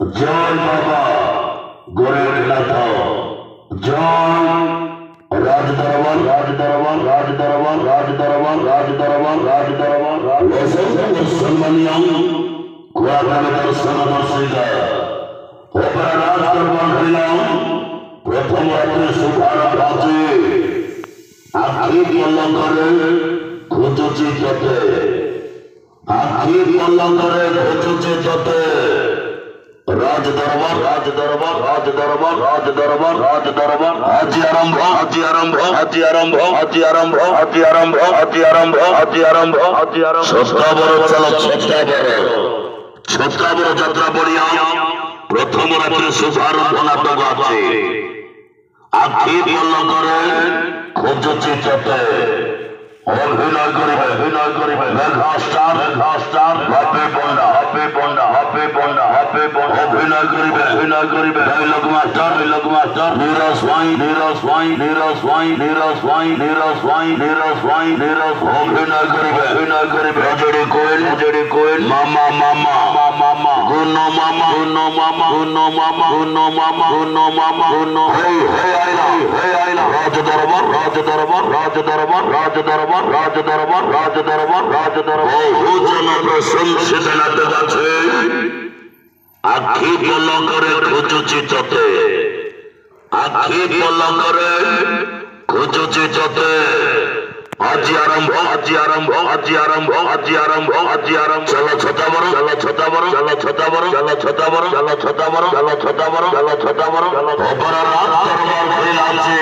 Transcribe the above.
জয় বাবা গোরখনাথ, জয় রাজ দরবার রাজ দরবার রাজ দরবার রাজ দরবার রাজ দরবার রাজ দরবার সম্মানীয় কুয়াকাটার সমাদর্শিকা ওপরা রাজ দরবার হইলাম প্রথম রাত্রে শুভারম্ভ আছে আখি পল্লঙ্করে খুঁজুচি যতে, আখি পল্লঙ্করে খুঁজুচি যতে রাজ দরবার রাজ দরবার রাজ দরবার রাজ দরবার রাজ দরবার আজি আরম্ভ আজি আরম্ভ আজি আরম্ভ আজি আরম্ভ আজি আরম্ভ আজি আরম্ভ আজি আরম্ভ আজি আরম্ভ সত্তাবর চলো সত্তাবর যাত্রা পড়িয়া প্রথম রাত্রে শুভারম্ভ নাটক আছে আখি পল্লঙ্করে খুঁজুচি যতে অভিনয় করিবে মেঘাস্টার হাপে পন্ডা অভিনয় করিবে লোক মাস্টার নীরজ ভাই অভিনয় করিবে রজড়ি কোয়েল মামা গুনো মামা হে আইলা রাজ দরবার প্রশংসিত নাটক আছে আখি পলঙ্করে খুঁজুচি যতে, আখি পলঙ্করে খুঁজুচি যতে আজি আরম্ভ আজি আরম্ভ আজি আরম্ভ আজি আরম্ভ আজি আরম্ভ চলো ছতাবর চলো ছতাবর চলো ছতাবর চলো ছতাবর চলো ছতাবর চলো ছতাবর চলো ছতাবর অপরা রাত দরবার হইলাছে